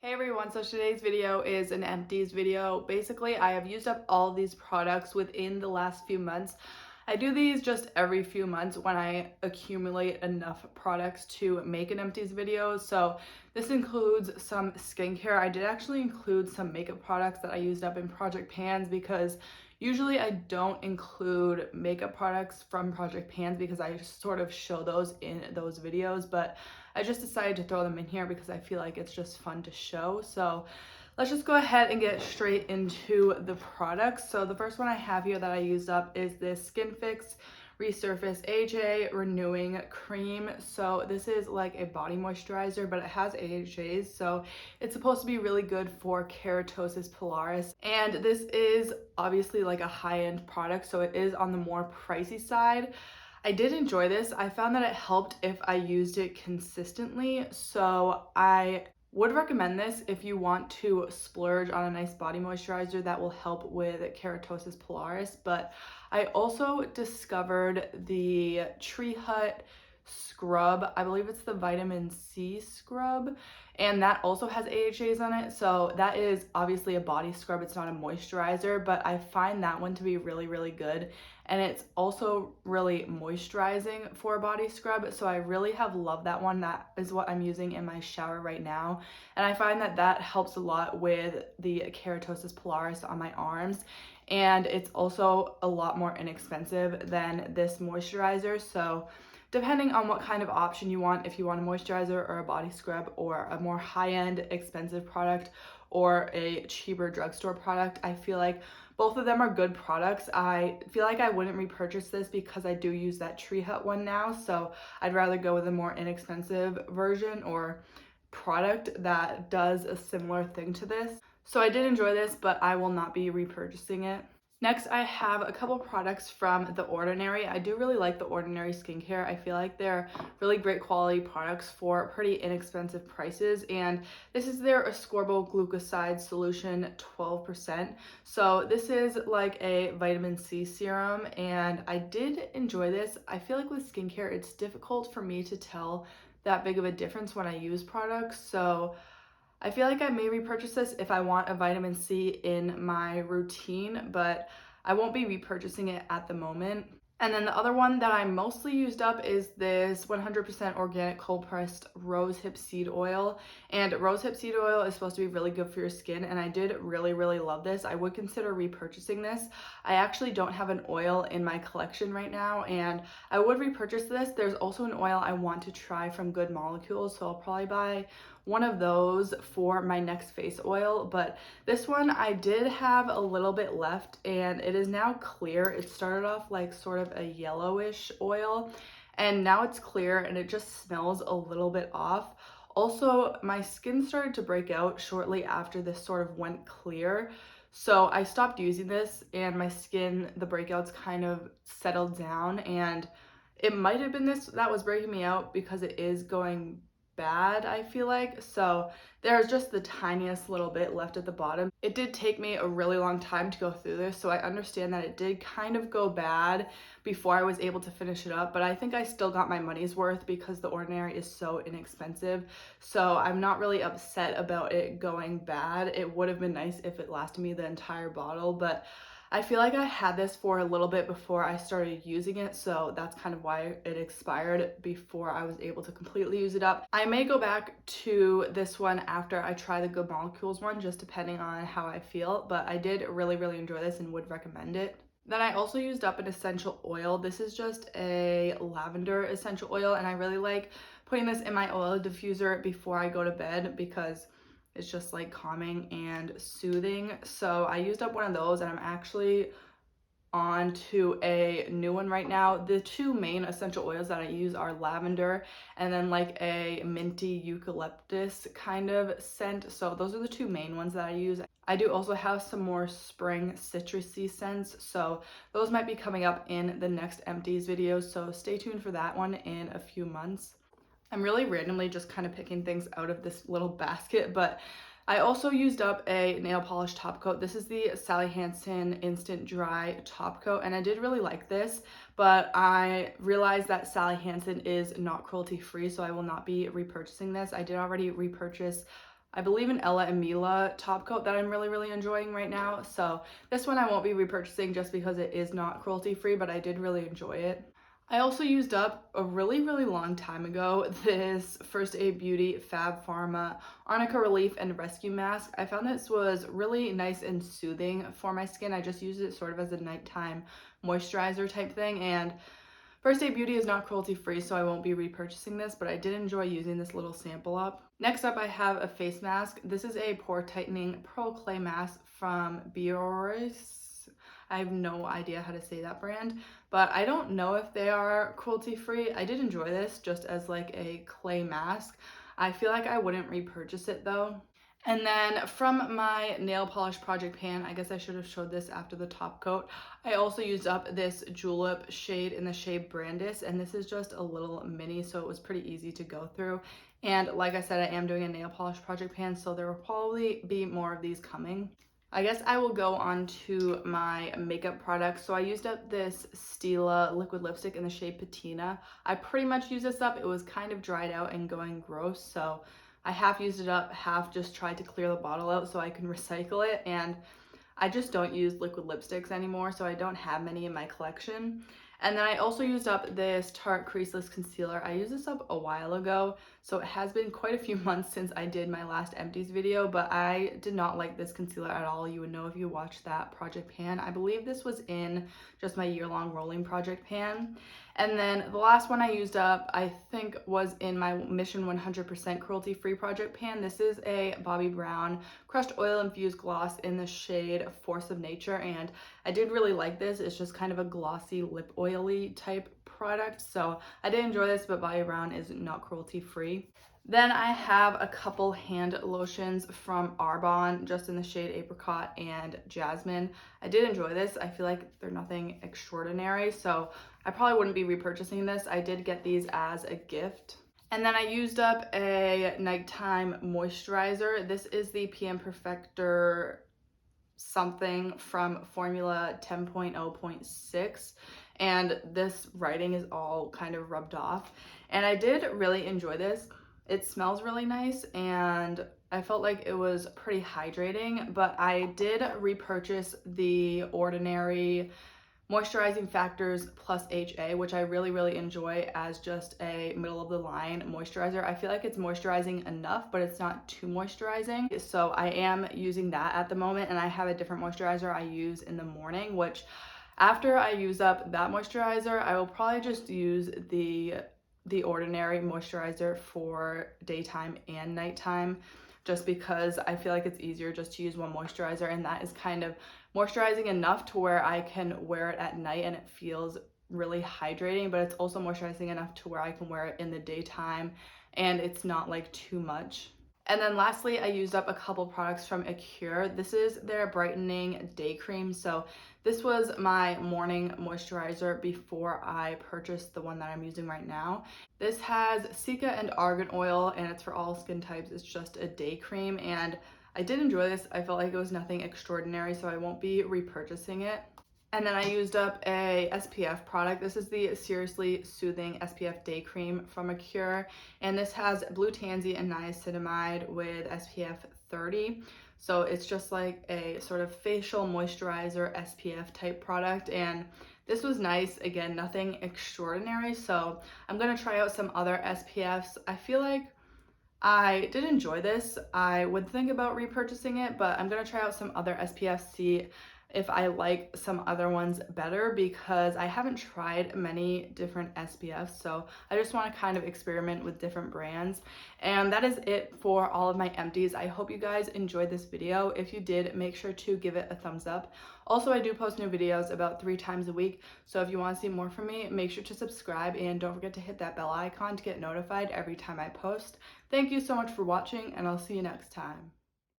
Hey everyone, so today's video is an empties video. Basically, I have used up all these products within the last few months. I do these just every few months when I accumulate enough products to make an empties video. So this includes some skincare. I did actually include some makeup products that I used up in Project Pans because usually I don't include makeup products from Project Pans because I sort of show those in those videos, but I just decided to throw them in here because I feel like it's just fun to show. So let's just go ahead and get straight into the products. So the first one I have here that I used up is this Skin Fix Resurface AHA Renewing Cream. So this is like a body moisturizer, but it has AHAs, so it's supposed to be really good for keratosis pilaris. And this is obviously like a high-end product, so it is on the more pricey side. I did enjoy this. I found that it helped if I used it consistently, so I would recommend this if you want to splurge on a nice body moisturizer that will help with keratosis pilaris. But I also discovered the Tree Hut scrub. I believe it's the vitamin C scrub, and that also has AHAs on it. So that is obviously a body scrub. It's not a moisturizer, but I find that one to be really good. And it's also really moisturizing for a body scrub. So I really have loved that one. That is what I'm using in my shower right now. And I find that that helps a lot with the keratosis pilaris on my arms. And it's also a lot more inexpensive than this moisturizer. So depending on what kind of option you want, if you want a moisturizer or a body scrub or a more high-end expensive product or a cheaper drugstore product, I feel like both of them are good products. I feel like I wouldn't repurchase this because I do use that Tree Hut one now, so I'd rather go with a more inexpensive version or product that does a similar thing to this. So I did enjoy this, but I will not be repurchasing it. Next, I have a couple products from The Ordinary. I do really like The Ordinary skincare. I feel like they're really great quality products for pretty inexpensive prices. And this is their ascorbyl glucoside solution 12%. So this is like a vitamin C serum, and I did enjoy this. I feel like with skincare, it's difficult for me to tell that big of a difference when I use products. So I feel like I may repurchase this if I want a vitamin C in my routine, but I won't be repurchasing it at the moment. And then the other one that I mostly used up is this 100% organic cold pressed rosehip seed oil. And rosehip seed oil is supposed to be really good for your skin, and I did really love this. I would consider repurchasing this. I actually don't have an oil in my collection right now, and I would repurchase this. There's also an oil I want to try from Good Molecules, so I'll probably buy one of those for my next face oil. But this one I did have a little bit left, and it is now clear. It started off like sort of a yellowish oil, and now it's clear and it just smells a little bit off. Also, my skin started to break out shortly after this sort of went clear. So I stopped using this, and my skin, the breakouts kind of settled down, and it might have been this that was breaking me out because it is going bad, I feel like. So there's just the tiniest little bit left at the bottom. It did take me a really long time to go through this, so I understand that it did kind of go bad before I was able to finish it up, but I think I still got my money's worth because The Ordinary is so inexpensive. So I'm not really upset about it going bad. It would have been nice if it lasted me the entire bottle, but I feel like I had this for a little bit before I started using it, so that's kind of why it expired before I was able to completely use it up. I may go back to this one after I try the Good Molecules one, just depending on how I feel, but I did really enjoy this and would recommend it. Then I also used up an essential oil. This is just a lavender essential oil, and I really like putting this in my oil diffuser before I go to bed because it's just like calming and soothing. So I used up one of those, and I'm actually on to a new one right now. The two main essential oils that I use are lavender and then like a minty eucalyptus kind of scent. So those are the two main ones that I use. I do also have some more spring citrusy scents, so those might be coming up in the next empties video, so stay tuned for that one in a few months. I'm really randomly just kind of picking things out of this little basket, but I also used up a nail polish top coat. This is the Sally Hansen Instant Dry top coat, and I did really like this, but I realized that Sally Hansen is not cruelty free, so I will not be repurchasing this. I did already repurchase I believe an Ella and Mila top coat that I'm really enjoying right now. So this one I won't be repurchasing just because it is not cruelty free, but I did really enjoy it. I also used up a really long time ago this First Aid Beauty Fab Pharma Arnica Relief and Rescue Mask. I found this was really nice and soothing for my skin. I just used it sort of as a nighttime moisturizer type thing, and First Aid Beauty is not cruelty free, so I won't be repurchasing this, but I did enjoy using this little sample up. Next up, I have a face mask. This is a pore tightening pearl clay mask from Bioris. I have no idea how to say that brand, but I don't know if they are cruelty free. I did enjoy this just as like a clay mask. I feel like I wouldn't repurchase it though. And then from my nail polish project pan, I guess I should have showed this after the top coat, I also used up this julep shade in the shade Brandis, and this is just a little mini, so it was pretty easy to go through. And like I said, I am doing a nail polish project pan, so there will probably be more of these coming. I guess I will go on to my makeup products. So I used up this Stila liquid lipstick in the shade Patina. I pretty much used this up. It was kind of dried out and going gross, so I half used it up, half just tried to clear the bottle out so I can recycle it. And I just don't use liquid lipsticks anymore, so I don't have many in my collection. And then I also used up this Tarte Creaseless Concealer. I used this up a while ago, so it has been quite a few months since I did my last Empties video, but I did not like this concealer at all. You would know if you watched that project pan. I believe this was in just my year-long rolling project pan. And then the last one I used up, I think, was in my Mission 100% cruelty-free project pan. This is a Bobbi Brown Crushed Oil Infused Gloss in the shade Force of Nature, and I did really like this. It's just kind of a glossy lip oily type product, so I did enjoy this, but Bobbi Brown is not cruelty-free. Then I have a couple hand lotions from Arbonne, just in the shade Apricot and Jasmine. I did enjoy this. I feel like they're nothing extraordinary, so I probably wouldn't be repurchasing this. I did get these as a gift. And then I used up a nighttime moisturizer. This is the PM Perfector something from Formula 10.0.6, and this writing is all kind of rubbed off. And I did really enjoy this. It smells really nice, and I felt like it was pretty hydrating, but I did repurchase the Ordinary Moisturizing Factors Plus HA, which I really enjoy as just a middle of the line moisturizer. I feel like it's moisturizing enough, but it's not too moisturizing. So I am using that at the moment, and I have a different moisturizer I use in the morning, which after I use up that moisturizer, I will probably just use the Ordinary moisturizer for daytime and nighttime, just because I feel like it's easier just to use one moisturizer, and that is kind of moisturizing enough to where I can wear it at night and it feels really hydrating, but it's also moisturizing enough to where I can wear it in the daytime and it's not like too much. And then lastly, I used up a couple products from Acure. This is their Brightening Day Cream. So this was my morning moisturizer before I purchased the one that I'm using right now. This has cica and argan oil, and it's for all skin types. It's just a day cream, and I did enjoy this. I felt like it was nothing extraordinary, so I won't be repurchasing it. And then I used up a SPF product. This is the Seriously Soothing SPF Day Cream from Acure, and this has blue tansy and niacinamide with SPF 30. So it's just like a sort of facial moisturizer SPF type product, and this was nice. Again, nothing extraordinary, so I'm gonna try out some other SPFs. I feel like I did enjoy this. I would think about repurchasing it, but I'm gonna try out some other SPFs, see if I like some other ones better, because I haven't tried many different SPFs, so I just want to kind of experiment with different brands. And that is it for all of my empties. I hope you guys enjoyed this video. If you did, make sure to give it a thumbs up. Also, I do post new videos about 3 times a week, so if you want to see more from me, make sure to subscribe and don't forget to hit that bell icon to get notified every time I post. Thank you so much for watching, and I'll see you next time.